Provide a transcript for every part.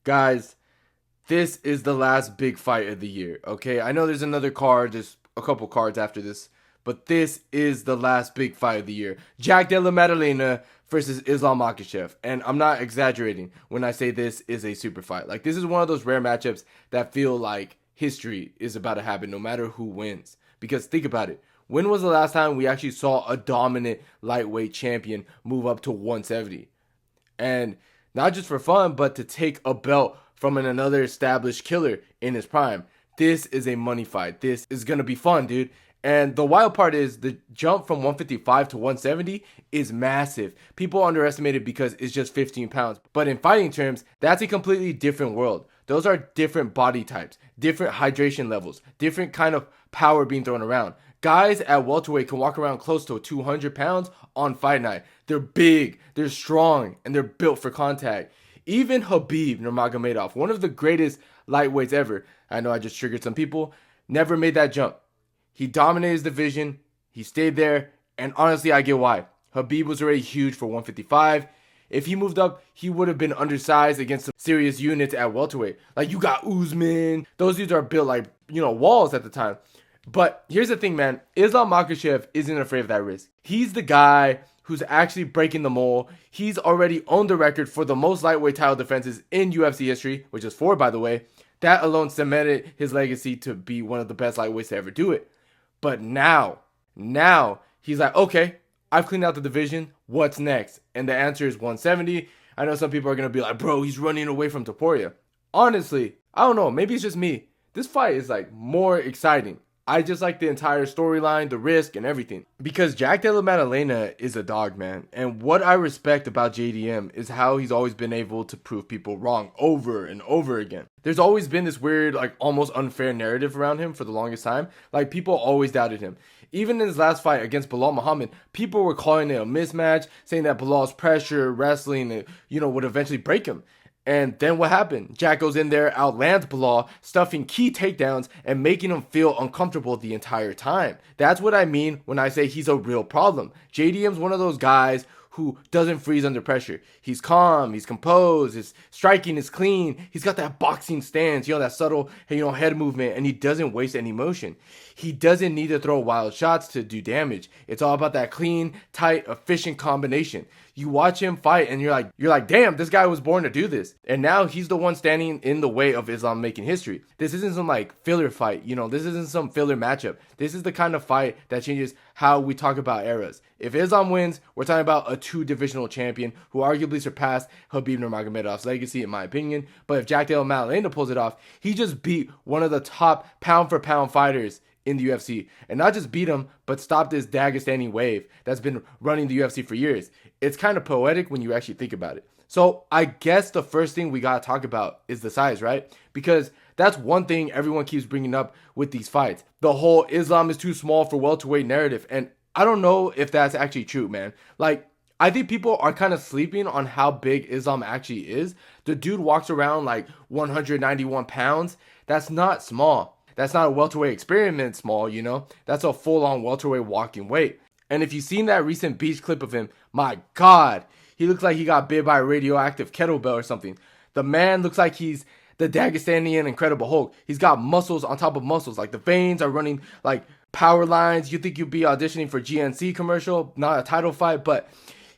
Guys, this is the last big fight of the year, okay? I know there's another card, there's a couple cards after this, but this is the last big fight of the year. Jack Della Maddalena versus Islam Makhachev. And I'm not exaggerating when I say this is a super fight. Like, this is one of those rare matchups that feel like history is about to happen no matter who wins. Because think about it. When was the last time we actually saw a dominant lightweight champion move up to 170? And not just for fun, but to take a belt from another established killer in his prime. This is a money fight. This is going to be fun, dude. And the wild part is the jump from 155 to 170 is massive. People underestimate it because it's just 15 pounds. But in fighting terms, that's a completely different world. Those are different body types, different hydration levels, different kind of power being thrown around. Guys at welterweight can walk around close to 200 pounds on fight night. They're big, they're strong, and they're built for contact. Even Khabib Nurmagomedov, one of the greatest lightweights ever, I know I just triggered some people, never made that jump. He dominated his division, he stayed there, and honestly, I get why. Khabib was already huge for 155. If he moved up, he would have been undersized against some serious units at welterweight. Like, you got Usman. Those dudes are built like, walls at the time. But here's the thing, man. Islam Makhachev isn't afraid of that risk. He's the guy who's actually breaking the mold. He's already owned the record for the most lightweight title defenses in UFC history, which is 4, by the way. That alone cemented his legacy to be one of the best lightweights to ever do it. But now, he's like, okay, I've cleaned out the division. What's next? And the answer is 170. I know some people are going to be like, bro, he's running away from Topuria. Honestly, I don't know. Maybe it's just me. This fight is like more exciting. I just like the entire storyline, the risk, and everything. Because Jack Della Maddalena is a dog, man. And what I respect about JDM is how he's always been able to prove people wrong over and over again. There's always been this weird, like, almost unfair narrative around him for the longest time. Like, people always doubted him. Even in his last fight against Belal Muhammad, people were calling it a mismatch, saying that Belal's pressure, wrestling, would eventually break him. And then what happened? Jack goes in there, outlands Belal, stuffing key takedowns and making him feel uncomfortable the entire time. That's what I mean when I say he's a real problem. JDM's one of those guys who doesn't freeze under pressure. He's calm, he's composed, his striking is clean, he's got that boxing stance, that subtle, head movement, and he doesn't waste any motion. He doesn't need to throw wild shots to do damage. It's all about that clean, tight, efficient combination. You watch him fight and you're like, damn, this guy was born to do this. And now he's the one standing in the way of Islam making history. This isn't some like filler fight, this isn't some filler matchup. This is the kind of fight that changes how we talk about eras. If Islam wins, we're talking about a 2-divisional champion who arguably surpassed Khabib Nurmagomedov's legacy, in my opinion. But if Jack Della Maddalena pulls it off, he just beat one of the top pound-for-pound fighters in the UFC. And not just beat him, but stop this Dagestani wave that's been running the UFC for years. It's kind of poetic when you actually think about it. So I guess the first thing we got to talk about is the size, right? Because that's one thing everyone keeps bringing up with these fights. The whole Islam is too small for welterweight narrative. And I don't know if that's actually true, man. Like, I think people are kind of sleeping on how big Islam actually is. The dude walks around like 191 pounds. That's not small. That's not a welterweight experiment small, That's a full-on welterweight walking weight. And if you've seen that recent beach clip of him, my God, he looks like he got bit by a radioactive kettlebell or something. The man looks like he's the Dagestanian Incredible Hulk. He's got muscles on top of muscles. Like, the veins are running like power lines. You think you'd be auditioning for GNC commercial, not a title fight. But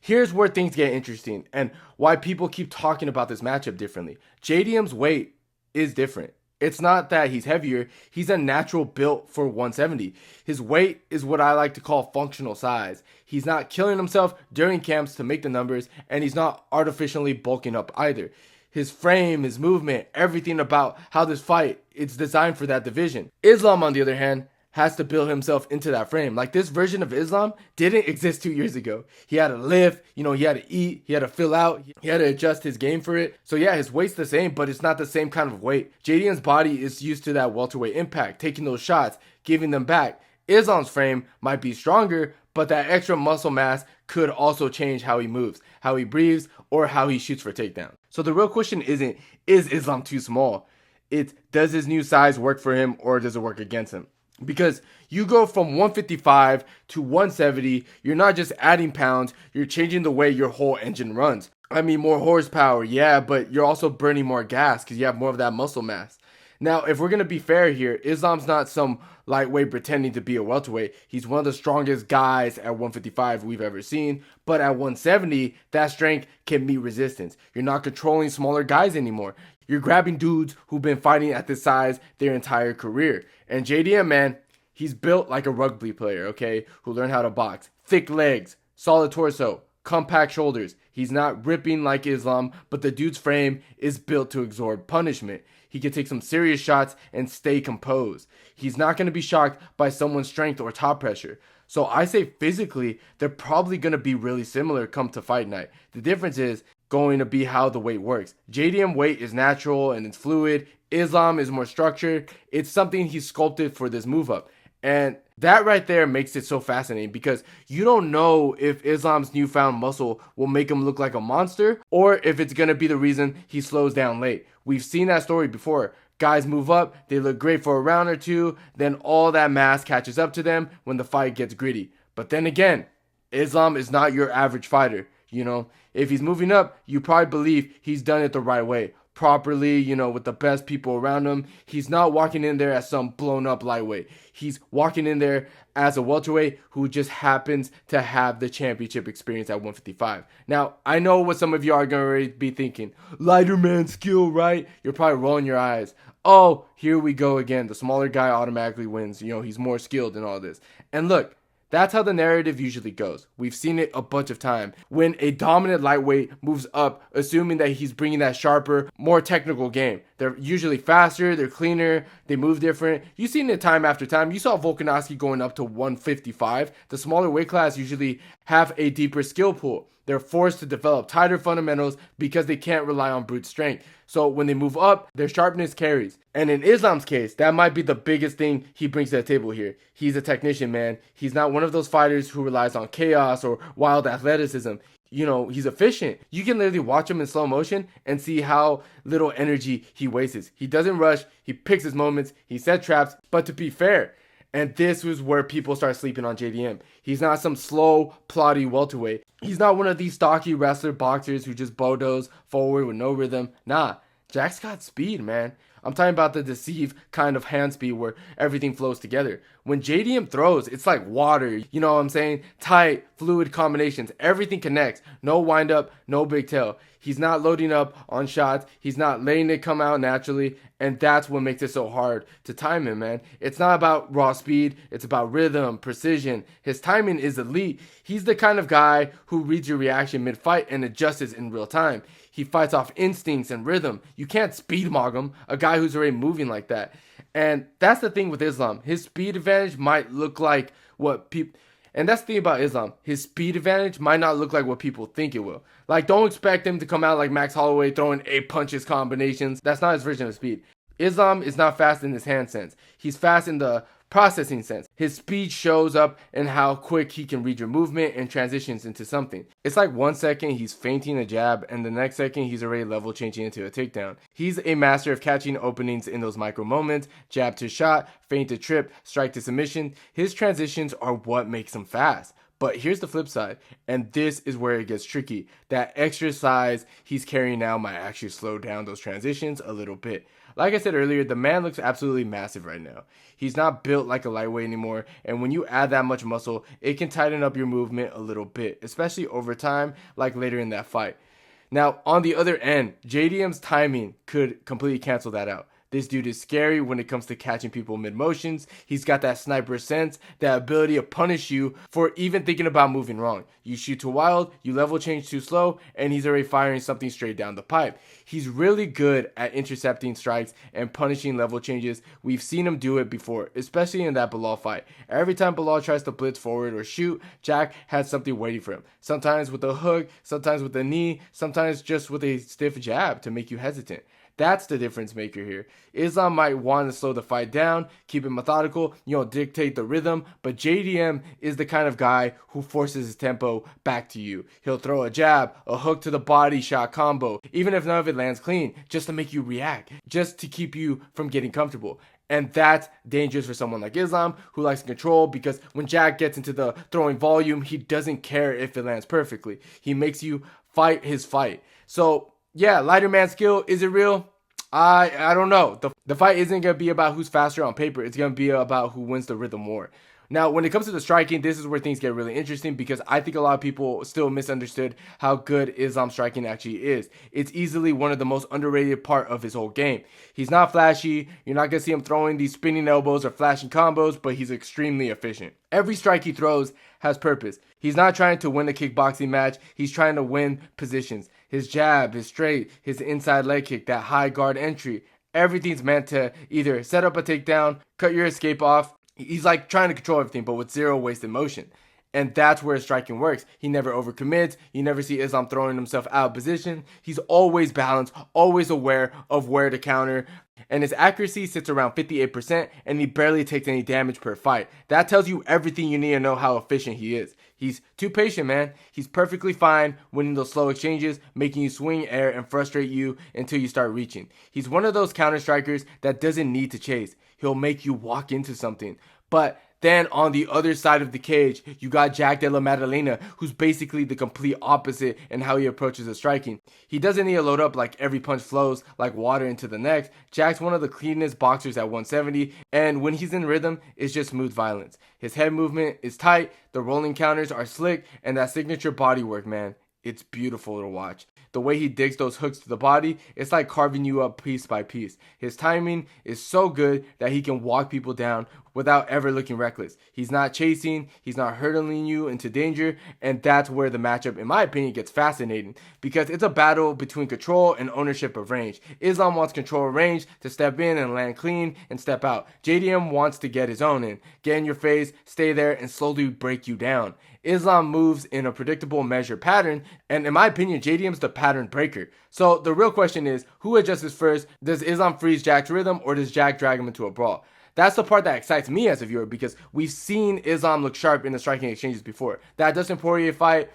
here's where things get interesting and why people keep talking about this matchup differently. JDM's weight is different. It's not that he's heavier. He's a natural built for 170. His weight is what I like to call functional size. He's not killing himself during camps to make the numbers, and he's not artificially bulking up either. His frame, his movement, everything about how this fight, it's designed for that division. Islam, on the other hand, has to build himself into that frame. Like, this version of Islam didn't exist 2 years ago. He had to lift, he had to eat, he had to fill out, he had to adjust his game for it. So yeah, his weight's the same, but it's not the same kind of weight. JDM's body is used to that welterweight impact, taking those shots, giving them back. Islam's frame might be stronger, but that extra muscle mass could also change how he moves, how he breathes, or how he shoots for takedown. So the real question isn't, is Islam too small? It's, does his new size work for him, or does it work against him? Because you go from 155 to 170, you're not just adding pounds, you're changing the way your whole engine runs. I mean, more horsepower, yeah, but you're also burning more gas because you have more of that muscle mass. Now, if we're going to be fair here, Islam's not some lightweight pretending to be a welterweight. He's one of the strongest guys at 155 we've ever seen, but at 170, that strength can meet resistance. You're not controlling smaller guys anymore. You're grabbing dudes who've been fighting at this size their entire career. And JDM, man, he's built like a rugby player, okay, who learned how to box. Thick legs, solid torso, compact shoulders. He's not ripping like Islam, but the dude's frame is built to absorb punishment. He can take some serious shots and stay composed. He's not going to be shocked by someone's strength or top pressure. So I say physically, they're probably going to be really similar come to fight night. The difference is going to be how the weight works. JDM weight is natural and it's fluid. Islam is more structured. It's something he's sculpted for this move up. And that right there makes it so fascinating because you don't know if Islam's newfound muscle will make him look like a monster or if it's going to be the reason he slows down late. We've seen that story before. Guys move up, they look great for a round or two, then all that mass catches up to them when the fight gets gritty. But then again, Islam is not your average fighter. You know, if he's moving up, you probably believe he's done it the right way. Properly, you know, with the best people around him. He's not walking in there as some blown up lightweight. He's walking in there as a welterweight who just happens to have the championship experience at 155. Now, I know what some of you are going to be thinking. Lighter man skill, right? You're probably rolling your eyes. Oh, here we go again. The smaller guy automatically wins. You know, he's more skilled and all this. And look, that's how the narrative usually goes. We've seen it a bunch of times. When a dominant lightweight moves up, assuming that he's bringing that sharper, more technical game. They're usually faster, they're cleaner, they move different. You've seen it time after time. You saw Volkanovski going up to 155. The smaller weight class usually have a deeper skill pool. They're forced to develop tighter fundamentals because they can't rely on brute strength. So when they move up, their sharpness carries. And in Islam's case, that might be the biggest thing he brings to the table here. He's a technician, man. He's not one of those fighters who relies on chaos or wild athleticism. You know, he's efficient. You can literally watch him in slow motion and see how little energy he wastes. He doesn't rush. He picks his moments. He sets traps. But to be fair, and this was where people start sleeping on JDM. He's not some slow, plotty welterweight. He's not one of these stocky wrestler boxers who just bulldoze forward with no rhythm. Nah, Jack's got speed, man. I'm talking about the deceive kind of hand speed where everything flows together. When JDM throws, it's like water. You know what I'm saying? Tight, fluid combinations. Everything connects. No wind up, no big tail. He's not loading up on shots. He's not letting it come out naturally. And that's what makes it so hard to time him, man. It's not about raw speed. It's about rhythm, precision. His timing is elite. He's the kind of guy who reads your reaction mid-fight and adjusts in real time. He fights off instincts and rhythm. You can't speed mog him, a guy who's already moving like that. And that's the thing with Islam. His speed advantage might look like what people... And that's the thing about Islam. His speed advantage might not look like what people think it will. Like, don't expect him to come out like Max Holloway throwing 8 punches combinations. That's not his version of speed. Islam is not fast in his hand sense. He's fast in the processing sense. His speed shows up in how quick he can read your movement and transitions into something. It's like 1 second he's feinting a jab and the next second he's already level changing into a takedown. He's a master of catching openings in those micro moments, jab to shot, feint to trip, strike to submission. His transitions are what makes him fast. But here's the flip side, and this is where it gets tricky. That extra size he's carrying now might actually slow down those transitions a little bit. Like I said earlier, the man looks absolutely massive right now. He's not built like a lightweight anymore, and when you add that much muscle, it can tighten up your movement a little bit, especially over time, like later in that fight. Now, on the other end, JDM's timing could completely cancel that out. This dude is scary when it comes to catching people mid-motions. He's got that sniper sense, that ability to punish you for even thinking about moving wrong. You shoot too wild, you level change too slow, and he's already firing something straight down the pipe. He's really good at intercepting strikes and punishing level changes. We've seen him do it before, especially in that Bilal fight. Every time Bilal tries to blitz forward or shoot, Jack has something waiting for him. Sometimes with a hook, sometimes with a knee, sometimes just with a stiff jab to make you hesitant. That's the difference maker here. Islam might want to slow the fight down, keep it methodical, dictate the rhythm, but JDM is the kind of guy who forces his tempo back to you. He'll throw a jab, a hook to the body shot combo, even if none of it lands clean, just to make you react, just to keep you from getting comfortable. And that's dangerous for someone like Islam who likes to control, because when Jack gets into the throwing volume, he doesn't care if it lands perfectly. He makes you fight his fight. So yeah, lighter man skill, is it real? I don't know. The fight isn't going to be about who's faster on paper. It's going to be about who wins the rhythm war. Now, when it comes to the striking, this is where things get really interesting because I think a lot of people still misunderstood how good Islam's striking actually is. It's easily one of the most underrated part of his whole game. He's not flashy. You're not going to see him throwing these spinning elbows or flashing combos, but he's extremely efficient. Every strike he throws has purpose. He's not trying to win a kickboxing match. He's trying to win positions. His jab, his straight, his inside leg kick, that high guard entry, everything's meant to either set up a takedown, cut your escape off. He's like trying to control everything, but with zero wasted motion. And that's where his striking works. He never overcommits. You never see Islam throwing himself out of position. He's always balanced, always aware of where to counter. And his accuracy sits around 58%, and he barely takes any damage per fight. That tells you everything you need to know how efficient he is. He's too patient, man. He's perfectly fine winning those slow exchanges, making you swing air and frustrate you until you start reaching. He's one of those counter strikers that doesn't need to chase. He'll make you walk into something. But then on the other side of the cage, you got Jack Della Maddalena, who's basically the complete opposite in how he approaches the striking. He doesn't need to load up like every punch flows like water into the next. Jack's one of the cleanest boxers at 170, and when he's in rhythm, it's just smooth violence. His head movement is tight, the rolling counters are slick, and that signature body work, man, it's beautiful to watch. The way he digs those hooks to the body, it's like carving you up piece by piece. His timing is so good that he can walk people down without ever looking reckless. He's not chasing, he's not hurtling you into danger, and that's where the matchup, in my opinion, gets fascinating because it's a battle between control and ownership of range. Islam wants control of range to step in and land clean and step out. JDM wants to get his own in, get in your face, stay there, and slowly break you down. Islam moves in a predictable measured pattern, and in my opinion, JDM's the pattern breaker. So the real question is, who adjusts first? Does Islam freeze Jack's rhythm, or does Jack drag him into a brawl? That's the part that excites me as a viewer because we've seen Islam look sharp in the striking exchanges before. That Dustin Poirier fight,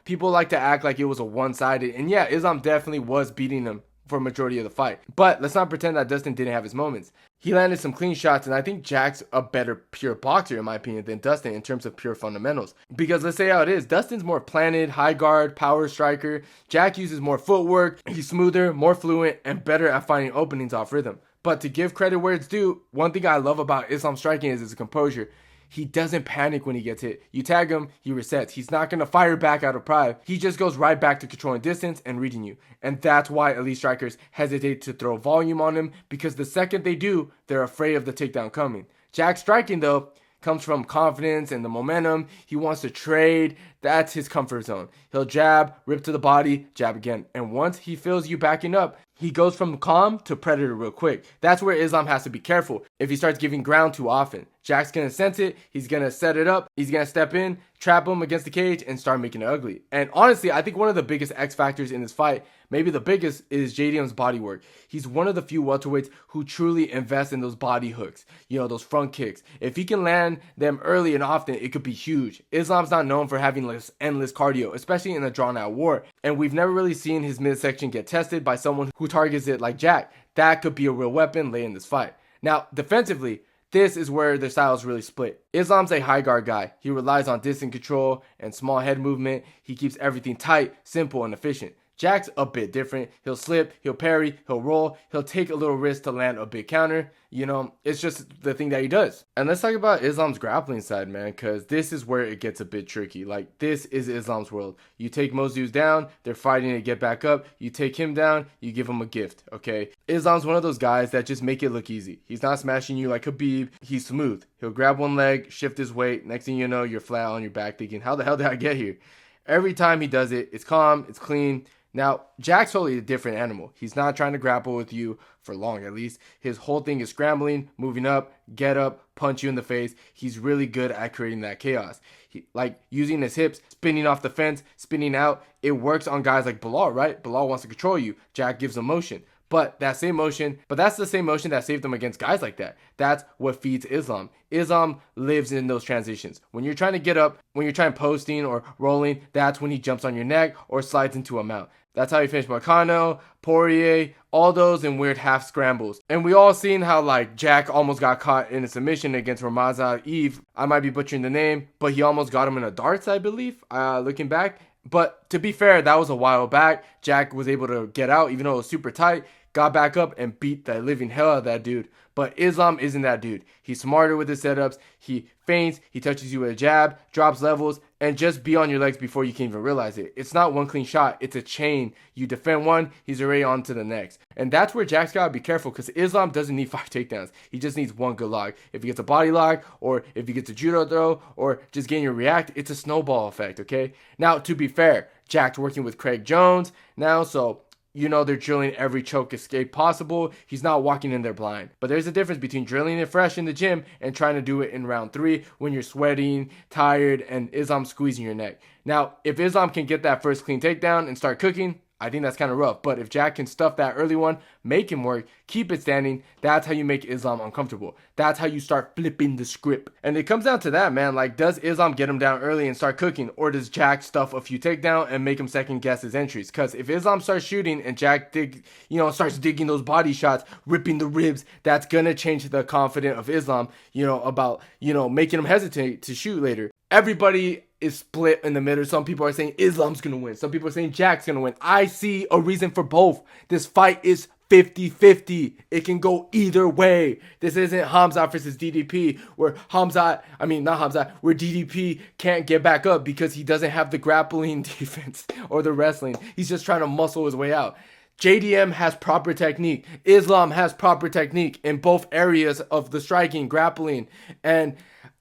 people like to act like it was a one-sided, and yeah, Islam definitely was beating him for a majority of the fight. But let's not pretend that Dustin didn't have his moments. He landed some clean shots, and I think Jack's a better pure boxer, in my opinion, than Dustin in terms of pure fundamentals. Because let's say how it is, Dustin's more planted, high guard, power striker. Jack uses more footwork, he's smoother, more fluent, and better at finding openings off rhythm. But to give credit where it's due, one thing I love about Islam striking is his composure. He doesn't panic when he gets hit. You tag him, he resets. He's not going to fire back out of pride. He just goes right back to controlling distance and reading you. And that's why elite strikers hesitate to throw volume on him, because the second they do, they're afraid of the takedown coming. Jack striking, though, comes from confidence and the momentum. He wants to trade. That's his comfort zone. He'll jab, rip to the body, jab again. And once he feels you backing up, he goes from calm to predator real quick. That's where Islam has to be careful if he starts giving ground too often. Jack's going to sense it. He's going to set it up. He's going to step in, trap him against the cage, and start making it ugly. And honestly, I think one of the biggest X factors in this fight, maybe the biggest, is JDM's body work. He's one of the few welterweights who truly invest in those body hooks, those front kicks. If he can land them early and often, it could be huge. Islam's not known for having endless cardio, especially in a drawn-out war. And we've never really seen his midsection get tested by someone who targets it like Jack. That could be a real weapon late in this fight. Now, defensively, this is where their styles really split. Islam's a high guard guy. He relies on distance control and small head movement. He keeps everything tight, simple, and efficient. Jack's a bit different. He'll slip, he'll parry, he'll roll, he'll take a little risk to land a big counter. It's just the thing that he does. And let's talk about Islam's grappling side, man, because this is where it gets a bit tricky. Like, this is Islam's world. You take most dudes down, they're fighting to get back up. You take him down, you give him a gift, okay? Islam's one of those guys that just make it look easy. He's not smashing you like Khabib. He's smooth. He'll grab one leg, shift his weight. Next thing you know, you're flat on your back thinking, how the hell did I get here? Every time he does it, it's calm, it's clean. Now, Jack's totally a different animal. He's not trying to grapple with you, for long at least. His whole thing is scrambling, moving up, get up, punch you in the face. He's really good at creating that chaos. Like using his hips, spinning off the fence, spinning out. It works on guys like Bilal, right? Bilal wants to control you. Jack gives him motion. But that's the same motion that saved him against guys like that. That's what feeds Islam. Islam lives in those transitions. When you're trying to get up, when you're trying posting or rolling, that's when he jumps on your neck or slides into a mount. That's how he finished Marcano, Poirier, all those in weird half scrambles. And we all seen how Jack almost got caught in a submission against Ramazan Eve. I might be butchering the name, but he almost got him in a darts, I believe, looking back. But to be fair, that was a while back. Jack was able to get out, even though it was super tight, got back up and beat the living hell out of that dude. But Islam isn't that dude. He's smarter with his setups. He feints, he touches you with a jab, drops levels, and just be on your legs before you can even realize it. It's not one clean shot. It's a chain. You defend one, he's already on to the next. And that's where Jack's got to be careful, because Islam doesn't need 5 takedowns. He just needs one good lock. If he gets a body lock, or if he gets a judo throw, or just getting you react, it's a snowball effect, okay? Now, to be fair, Jack's working with Craig Jones now, so you know they're drilling every choke escape possible. He's not walking in there blind. But there's a difference between drilling it fresh in the gym and trying to do it in round 3 when you're sweating, tired, and Islam squeezing your neck. Now, if Islam can get that first clean takedown and start cooking, I think that's kind of rough. But if Jack can stuff that early one, make him work, keep it standing, that's how you make Islam uncomfortable. That's how you start flipping the script. And it comes down to that, man. Like, does Islam get him down early and start cooking? Or does Jack stuff a few takedown and make him second guess his entries? Because if Islam starts shooting and Jack starts digging those body shots, ripping the ribs, that's going to change the confidence of Islam, about, making him hesitate to shoot later. Everybody is split in the middle. Some people are saying Islam's going to win. Some people are saying Jack's going to win. I see a reason for both. This fight is 50-50. It can go either way. This isn't Hamzat versus DDP where where DDP can't get back up because he doesn't have the grappling defense or the wrestling. He's just trying to muscle his way out. JDM has proper technique. Islam has proper technique in both areas of the striking, grappling. And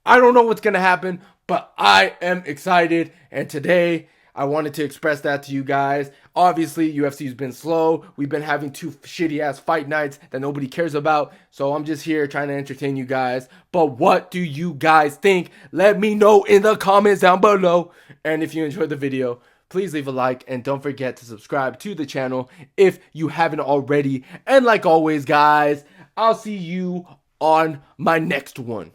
I don't know what's going to happen, but I am excited. And today, I wanted to express that to you guys. Obviously, UFC's been slow. We've been having 2 shitty-ass fight nights that nobody cares about. So I'm just here trying to entertain you guys. But what do you guys think? Let me know in the comments down below. And if you enjoyed the video, please leave a like. And don't forget to subscribe to the channel if you haven't already. And like always, guys, I'll see you on my next one.